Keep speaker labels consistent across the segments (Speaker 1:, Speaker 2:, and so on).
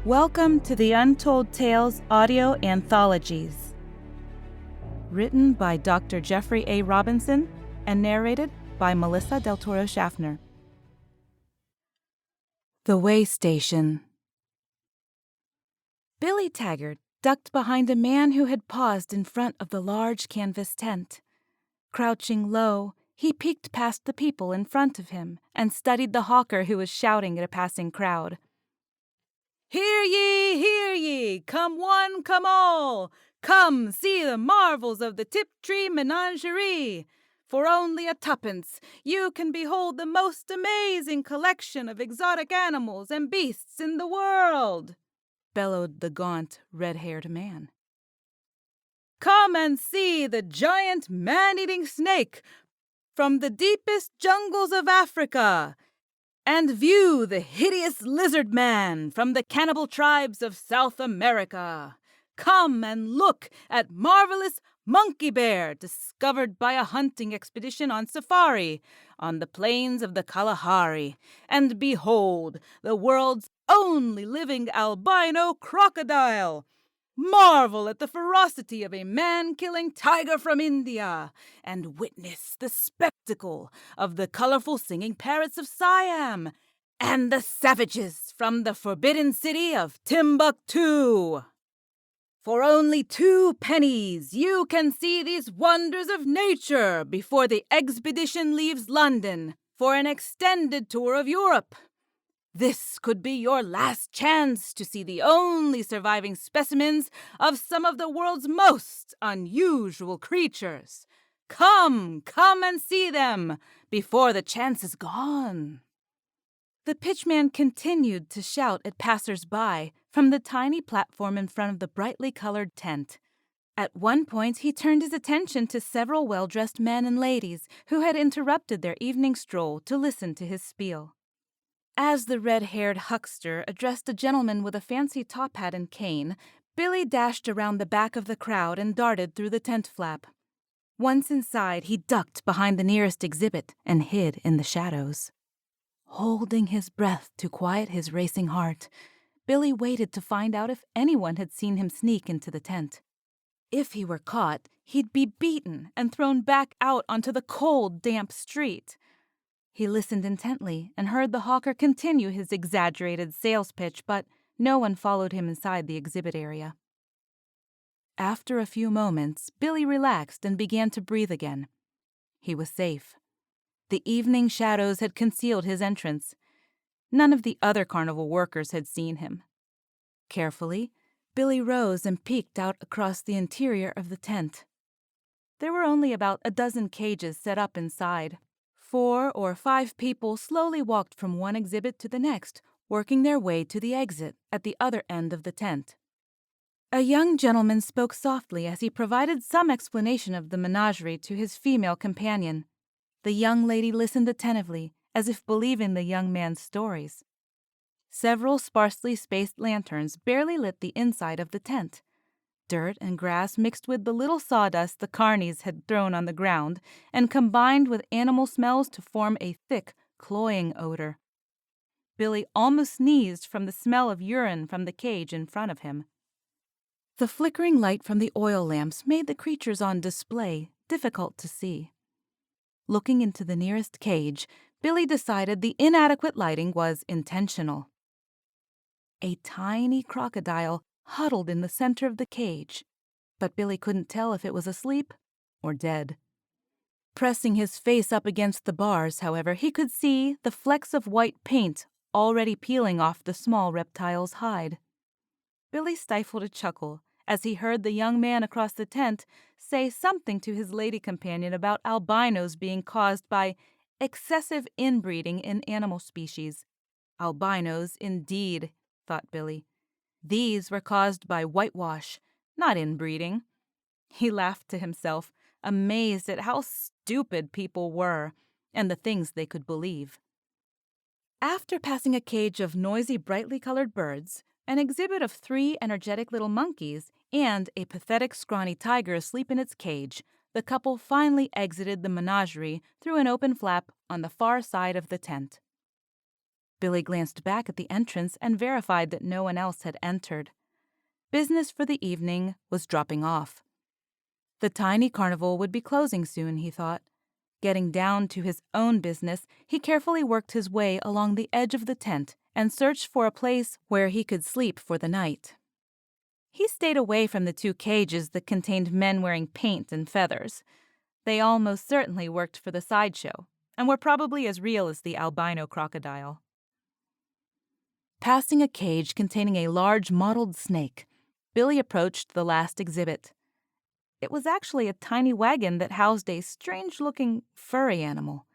Speaker 1: Welcome to the Untold Tales audio anthologies. Written by Dr. Jeffrey A. Robinson and narrated by Melissa Del Toro Schaffner. The Waystation. Billy Taggart ducked behind a man who had paused in front of the large canvas tent. Crouching low, he peeked past the people in front of him and studied the hawker who was shouting at a passing crowd. "Hear ye, come one, come all! Come, see the marvels of the Tiptree Menagerie! For only a tuppence, you can behold the most amazing collection of exotic animals and beasts in the world!" bellowed the gaunt, red-haired man. "Come and see the giant man-eating snake from the deepest jungles of Africa, and view the hideous lizard man from the cannibal tribes of South America. Come and look at marvelous monkey bear discovered by a hunting expedition on safari on the plains of the Kalahari, and behold the world's only living albino crocodile. Marvel at the ferocity of a man-killing tiger from India, and witness the spectacle of the colorful singing parrots of Siam, and the savages from the forbidden city of Timbuktu. For only 2 pennies, you can see these wonders of nature before the expedition leaves London for an extended tour of Europe. This could be your last chance to see the only surviving specimens of some of the world's most unusual creatures. Come and see them before the chance is gone." The pitchman continued to shout at passers-by from the tiny platform in front of the brightly colored tent. At one point, he turned his attention to several well-dressed men and ladies who had interrupted their evening stroll to listen to his spiel. As the red-haired huckster addressed a gentleman with a fancy top hat and cane, Billy dashed around the back of the crowd and darted through the tent flap. Once inside, he ducked behind the nearest exhibit and hid in the shadows. Holding his breath to quiet his racing heart, Billy waited to find out if anyone had seen him sneak into the tent. If he were caught, he'd be beaten and thrown back out onto the cold, damp street. He listened intently and heard the hawker continue his exaggerated sales pitch, but no one followed him inside the exhibit area. After a few moments, Billy relaxed and began to breathe again. He was safe. The evening shadows had concealed his entrance. None of the other carnival workers had seen him. Carefully, Billy rose and peeked out across the interior of the tent. There were only about a dozen cages set up inside. 4 or 5 people slowly walked from one exhibit to the next, working their way to the exit at the other end of the tent. A young gentleman spoke softly as he provided some explanation of the menagerie to his female companion. The young lady listened attentively, as if believing the young man's stories. Several sparsely spaced lanterns barely lit the inside of the tent. Dirt and grass mixed with the little sawdust the carnies had thrown on the ground and combined with animal smells to form a thick, cloying odor. Billy almost sneezed from the smell of urine from the cage in front of him. The flickering light from the oil lamps made the creatures on display difficult to see. Looking into the nearest cage, Billy decided the inadequate lighting was intentional. A tiny crocodile huddled in the center of the cage, but Billy couldn't tell if it was asleep or dead. Pressing his face up against the bars, however, he could see the flecks of white paint already peeling off the small reptile's hide. Billy stifled a chuckle as he heard the young man across the tent say something to his lady companion about albinos being caused by excessive inbreeding in animal species. Albinos, indeed, thought Billy. These were caused by whitewash, not inbreeding. He laughed to himself, amazed at how stupid people were and the things they could believe. After passing a cage of noisy, brightly colored birds, an exhibit of 3 energetic little monkeys, and a pathetic, scrawny tiger asleep in its cage, the couple finally exited the menagerie through an open flap on the far side of the tent. Billy glanced back at the entrance and verified that no one else had entered. Business for the evening was dropping off. The tiny carnival would be closing soon, he thought. Getting down to his own business, he carefully worked his way along the edge of the tent and searched for a place where he could sleep for the night. He stayed away from the 2 cages that contained men wearing paint and feathers. They almost certainly worked for the sideshow and were probably as real as the albino crocodile. Passing a cage containing a large mottled snake, Billy approached the last exhibit. It was actually a tiny wagon that housed a strange-looking furry animal.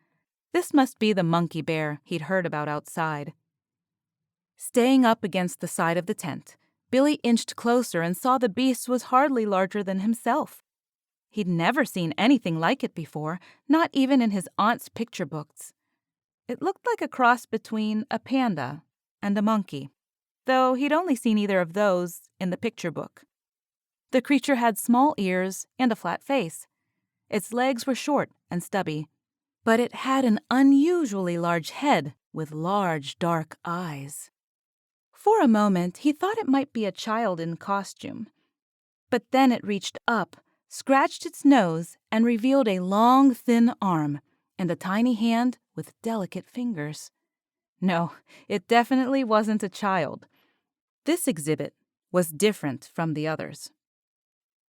Speaker 1: This must be the monkey bear he'd heard about outside. Staying up against the side of the tent, Billy inched closer and saw the beast was hardly larger than himself. He'd never seen anything like it before, not even in his aunt's picture books. It looked like a cross between a panda and a monkey, though he'd only seen either of those in the picture book. The creature had small ears and a flat face. Its legs were short and stubby, but it had an unusually large head with large, dark eyes. For a moment, he thought it might be a child in costume. But then it reached up, scratched its nose, and revealed a long, thin arm and a tiny hand with delicate fingers. No, it definitely wasn't a child. This exhibit was different from the others.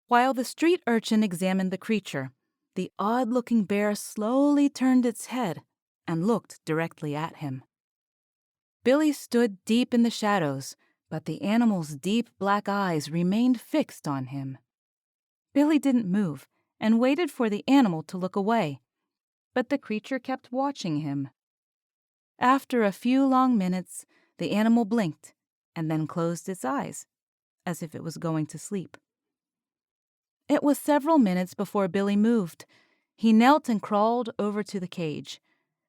Speaker 1: While the street urchin examined the creature, the odd-looking bear slowly turned its head and looked directly at him. Billy stood deep in the shadows, but the animal's deep black eyes remained fixed on him. Billy didn't move and waited for the animal to look away, but the creature kept watching him. After a few long minutes, the animal blinked and then closed its eyes, as if it was going to sleep. It was several minutes before Billy moved. He knelt and crawled over to the cage.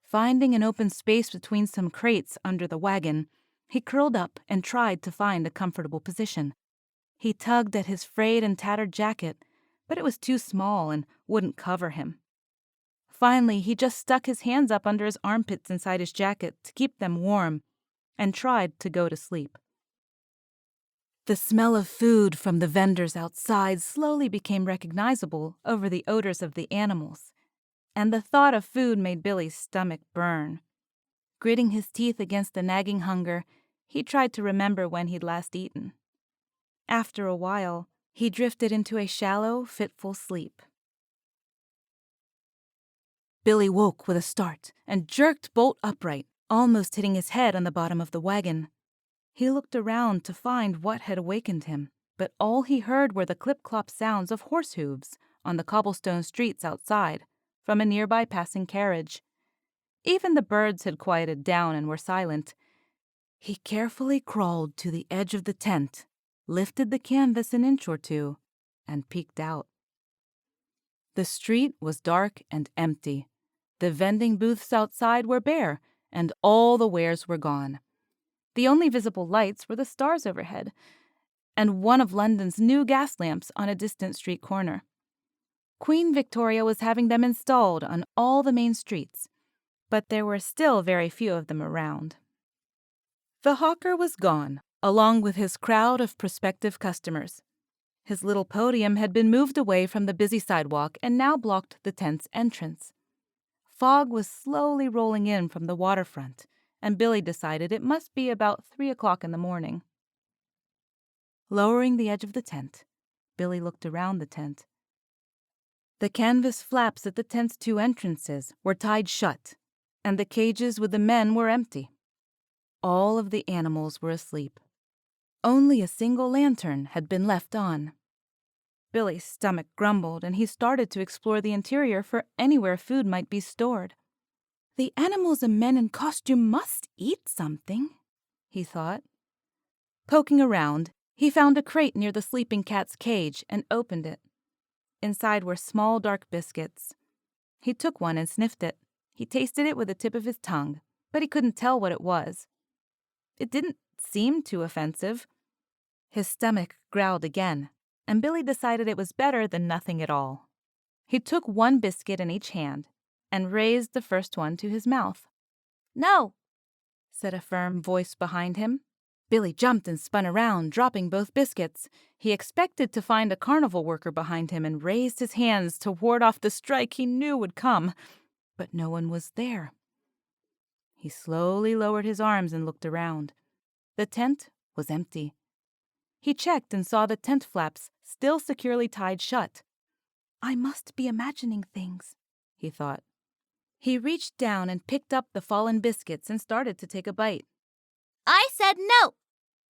Speaker 1: Finding an open space between some crates under the wagon, he curled up and tried to find a comfortable position. He tugged at his frayed and tattered jacket, but it was too small and wouldn't cover him. Finally, he just stuck his hands up under his armpits inside his jacket to keep them warm and tried to go to sleep. The smell of food from the vendors outside slowly became recognizable over the odors of the animals, and the thought of food made Billy's stomach burn. Gritting his teeth against the nagging hunger, he tried to remember when he'd last eaten. After a while, he drifted into a shallow, fitful sleep. Billy woke with a start and jerked bolt upright, almost hitting his head on the bottom of the wagon. He looked around to find what had awakened him, but all he heard were the clip-clop sounds of horse hooves on the cobblestone streets outside from a nearby passing carriage. Even the birds had quieted down and were silent. He carefully crawled to the edge of the tent, lifted the canvas an inch or two, and peeked out. The street was dark and empty. The vending booths outside were bare, and all the wares were gone. The only visible lights were the stars overhead, and one of London's new gas lamps on a distant street corner. Queen Victoria was having them installed on all the main streets, but there were still very few of them around. The hawker was gone, along with his crowd of prospective customers. His little podium had been moved away from the busy sidewalk and now blocked the tent's entrance. Fog was slowly rolling in from the waterfront, and Billy decided it must be about 3 o'clock in the morning. Lowering the edge of the tent, Billy looked around the tent. The canvas flaps at the tent's 2 entrances were tied shut, and the cages with the men were empty. All of the animals were asleep. Only a single lantern had been left on. Billy's stomach grumbled, and he started to explore the interior for anywhere food might be stored. The animals and men in costume must eat something, he thought. Poking around, he found a crate near the sleeping cat's cage and opened it. Inside were small dark biscuits. He took one and sniffed it. He tasted it with the tip of his tongue, but he couldn't tell what it was. It didn't seem too offensive. His stomach growled again, and Billy decided it was better than nothing at all. He took one biscuit in each hand and raised the first one to his mouth. "No," said a firm voice behind him. Billy jumped and spun around, dropping both biscuits. He expected to find a carnival worker behind him and raised his hands to ward off the strike he knew would come. But no one was there. He slowly lowered his arms and looked around. The tent was empty. He checked and saw the tent flaps still securely tied shut. I must be imagining things, he thought. He reached down and picked up the fallen biscuits and started to take a bite.
Speaker 2: I said no,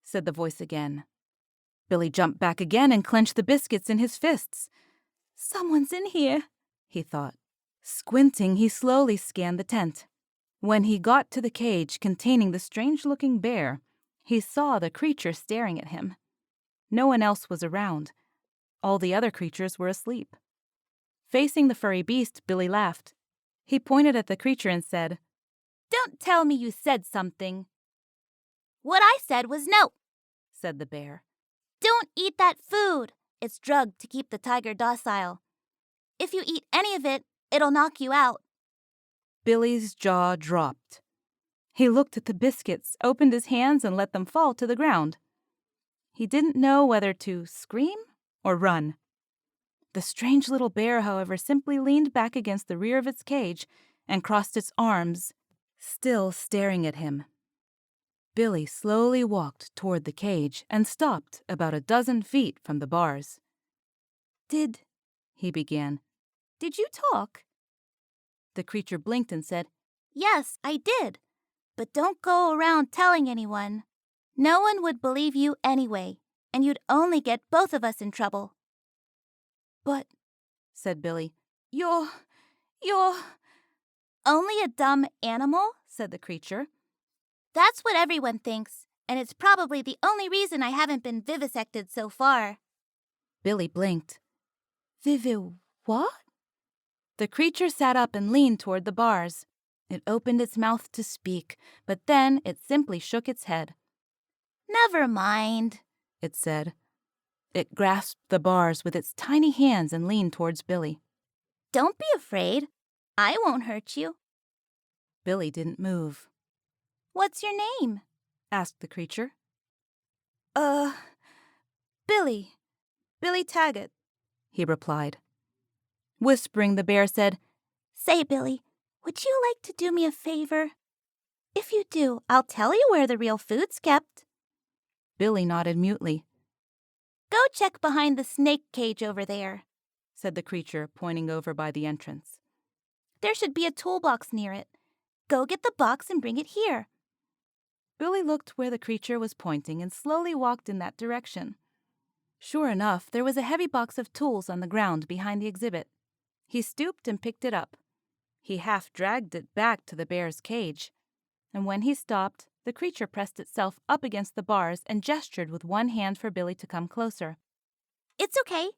Speaker 1: said the voice again. Billy jumped back again and clenched the biscuits in his fists. Someone's in here, he thought. Squinting, he slowly scanned the tent. When he got to the cage containing the strange-looking bear, he saw the creature staring at him. No one else was around. All the other creatures were asleep. Facing the furry beast, Billy laughed. He pointed at the creature and said, Don't tell me you said something.
Speaker 2: What I said was no,
Speaker 1: said the bear.
Speaker 2: Don't eat that food. It's drugged to keep the tiger docile. If you eat any of it, it'll knock you out.
Speaker 1: Billy's jaw dropped. He looked at the biscuits, opened his hands, and let them fall to the ground. He didn't know whether to scream or run. The strange little bear, however, simply leaned back against the rear of its cage and crossed its arms, still staring at him. Billy slowly walked toward the cage and stopped about a dozen feet from the bars. He began. Did you talk? The creature blinked and said,
Speaker 2: Yes, I did. But don't go around telling anyone. No one would believe you anyway, and you'd only get both of us in trouble.
Speaker 1: But, said Billy, you're...
Speaker 2: Only a dumb animal, said the creature. That's what everyone thinks, and it's probably the only reason I haven't been vivisected so far.
Speaker 1: Billy blinked. What? The creature sat up and leaned toward the bars. It opened its mouth to speak, but then it simply shook its head.
Speaker 2: Never mind,
Speaker 1: it said. It grasped the bars with its tiny hands and leaned towards Billy.
Speaker 2: Don't be afraid. I won't hurt you.
Speaker 1: Billy didn't move.
Speaker 2: What's your name?
Speaker 1: asked the creature.
Speaker 2: Billy. Billy Taggart,
Speaker 1: he replied. Whispering, the bear said,
Speaker 2: Say, Billy, would you like to do me a favor? If you do, I'll tell you where the real food's kept.
Speaker 1: Billy nodded mutely.
Speaker 2: Go check behind the snake cage over there,
Speaker 1: said the creature, pointing over by the entrance.
Speaker 2: There should be a toolbox near it. Go get the box and bring it here.
Speaker 1: Billy looked where the creature was pointing and slowly walked in that direction. Sure enough, there was a heavy box of tools on the ground behind the exhibit. He stooped and picked it up. He half dragged it back to the bear's cage. And when he stopped, the creature pressed itself up against the bars and gestured with one hand for Billy to come closer.
Speaker 2: It's okay,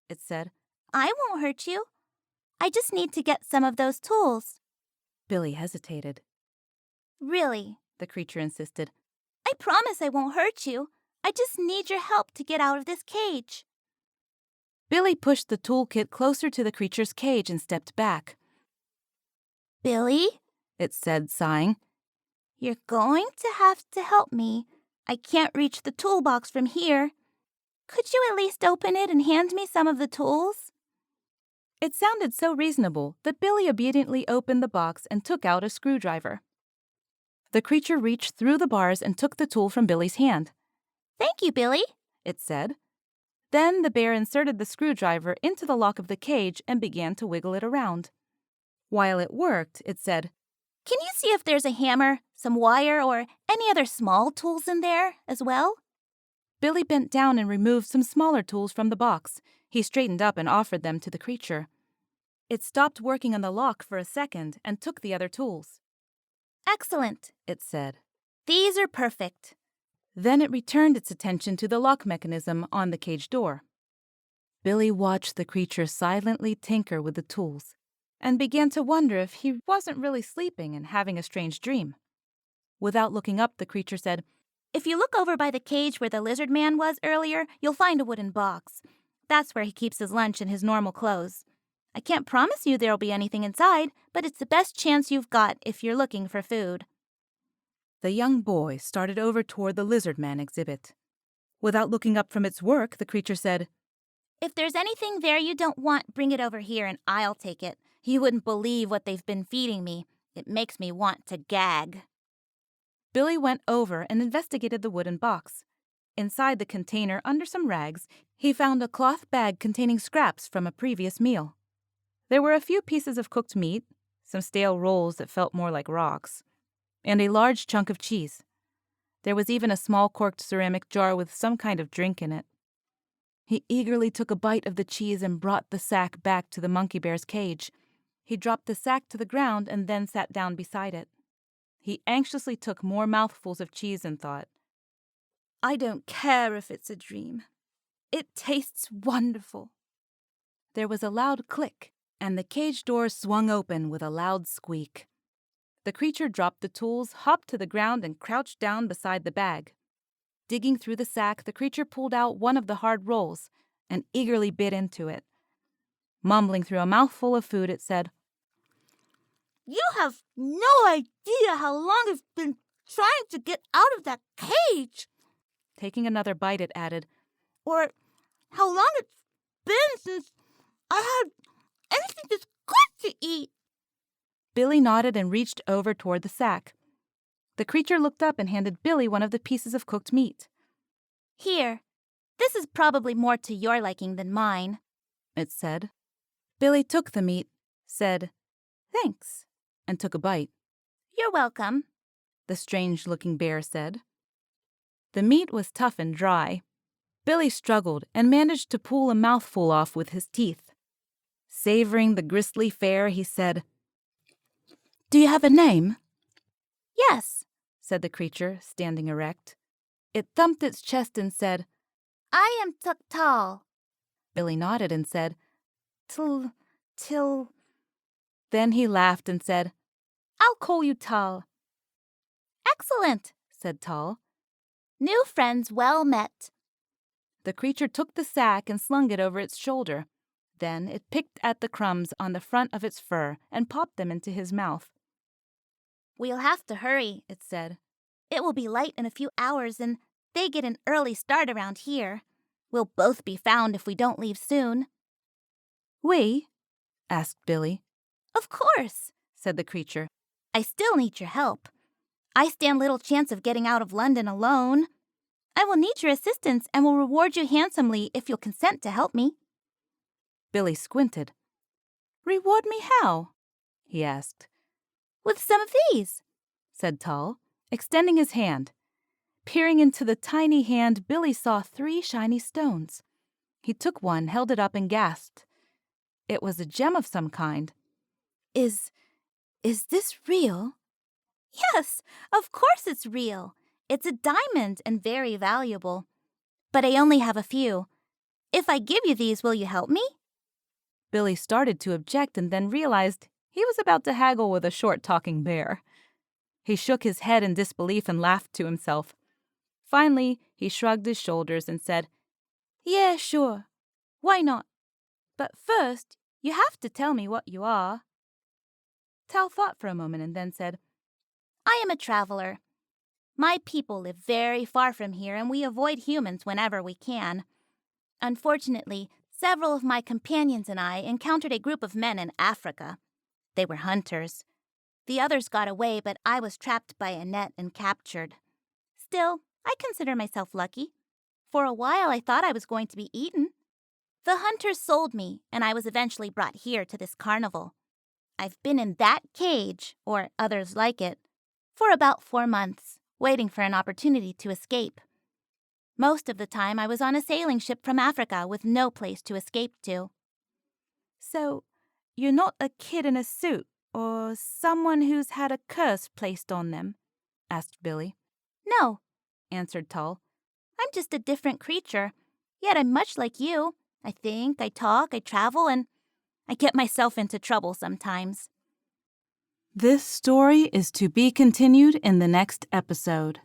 Speaker 1: it said.
Speaker 2: I won't hurt you. I just need to get some of those tools.
Speaker 1: Billy hesitated.
Speaker 2: Really?
Speaker 1: The creature insisted.
Speaker 2: I promise I won't hurt you. I just need your help to get out of this cage.
Speaker 1: Billy pushed the toolkit closer to the creature's cage and stepped back.
Speaker 2: Billy,
Speaker 1: it said, sighing.
Speaker 2: You're going to have to help me. I can't reach the toolbox from here. Could you at least open it and hand me some of the tools?
Speaker 1: It sounded so reasonable that Billy obediently opened the box and took out a screwdriver. The creature reached through the bars and took the tool from Billy's hand.
Speaker 2: Thank you, Billy,
Speaker 1: it said. Then the bear inserted the screwdriver into the lock of the cage and began to wiggle it around. While it worked, it said,
Speaker 2: Can you see if there's a hammer, some wire, or any other small tools in there as well?
Speaker 1: Billy bent down and removed some smaller tools from the box. He straightened up and offered them to the creature. It stopped working on the lock for a second and took the other tools.
Speaker 2: Excellent,
Speaker 1: it said.
Speaker 2: These are perfect.
Speaker 1: Then it returned its attention to the lock mechanism on the cage door. Billy watched the creature silently tinker with the tools and began to wonder if he wasn't really sleeping and having a strange dream. Without looking up, the creature said,
Speaker 2: If you look over by the cage where the lizard man was earlier, you'll find a wooden box. That's where he keeps his lunch and his normal clothes. I can't promise you there'll be anything inside, but it's the best chance you've got if you're looking for food.
Speaker 1: The young boy started over toward the lizard man exhibit. Without looking up from its work, the creature said,
Speaker 2: If there's anything there you don't want, bring it over here and I'll take it. You wouldn't believe what they've been feeding me. It makes me want to gag.
Speaker 1: Billy went over and investigated the wooden box. Inside the container, under some rags, he found a cloth bag containing scraps from a previous meal. There were a few pieces of cooked meat, some stale rolls that felt more like rocks, and a large chunk of cheese. There was even a small corked ceramic jar with some kind of drink in it. He eagerly took a bite of the cheese and brought the sack back to the monkey bear's cage. He dropped the sack to the ground and then sat down beside it. He anxiously took more mouthfuls of cheese and thought, I don't care if it's a dream. It tastes wonderful. There was a loud click, and the cage door swung open with a loud squeak. The creature dropped the tools, hopped to the ground, and crouched down beside the bag. Digging through the sack, the creature pulled out one of the hard rolls and eagerly bit into it. Mumbling through a mouthful of food, it said,
Speaker 2: You have no idea how long I've been trying to get out of that cage.
Speaker 1: Taking another bite, it added,
Speaker 2: Or how long it's been since I had anything this good to eat.
Speaker 1: Billy nodded and reached over toward the sack. The creature looked up and handed Billy one of the pieces of cooked meat.
Speaker 2: Here, this is probably more to your liking than mine,
Speaker 1: it said. Billy took the meat, said, Thanks, and took a bite.
Speaker 2: You're welcome,
Speaker 1: the strange-looking bear said. The meat was tough and dry. Billy struggled and managed to pull a mouthful off with his teeth. Savoring the gristly fare, he said, Do you have a name?
Speaker 2: Yes,
Speaker 1: said the creature, standing erect. It thumped its chest and said,
Speaker 2: I am Tuktal.
Speaker 1: Billy nodded and said, Till. Then he laughed and said, I'll call you Tal.
Speaker 2: Excellent, said
Speaker 1: Tal.
Speaker 2: New friends well met.
Speaker 1: The creature took the sack and slung it over its shoulder. Then it picked at the crumbs on the front of its fur and popped them into his mouth.
Speaker 2: We'll have to hurry, it said. It will be light in a few hours, and they get an early start around here. We'll both be found if we don't leave soon.
Speaker 1: We? Asked Billy.
Speaker 2: Of course, said the creature. I still need your help. I stand little chance of getting out of London alone. I will need your assistance and will reward you handsomely if you'll consent to help me.
Speaker 1: Billy squinted. Reward me how? He asked.
Speaker 2: With some of these,
Speaker 1: said Tal, extending his hand. Peering into the tiny hand, Billy saw 3 shiny stones. He took one, held it up, and gasped. It was a gem of some kind. Is this real?
Speaker 2: Yes, of course it's real. It's a diamond and very valuable. But I only have a few. If I give you these, will you help me?
Speaker 1: Billy started to object and then realized he was about to haggle with a short-talking bear. He shook his head in disbelief and laughed to himself. Finally, he shrugged his shoulders and said, Yeah, sure. Why not? But first, you have to tell me what you are. Tal thought for a moment and then said,
Speaker 2: I am a traveler. My people live very far from here, and we avoid humans whenever we can. Unfortunately, several of my companions and I encountered a group of men in Africa. They were hunters. The others got away, but I was trapped by a net and captured. Still, I consider myself lucky. For a while, I thought I was going to be eaten. The hunters sold me, and I was eventually brought here to this carnival. I've been in that cage, or others like it, for about 4 months, waiting for an opportunity to escape. Most of the time, I was on a sailing ship from Africa with no place to escape to.
Speaker 1: So, you're not a kid in a suit, or someone who's had a curse placed on them? Asked Billy.
Speaker 2: No,
Speaker 1: answered Tal.
Speaker 2: I'm just a different creature, yet I'm much like you. I think, I talk, I travel, and I get myself into trouble sometimes.
Speaker 1: This story is to be continued in the next episode.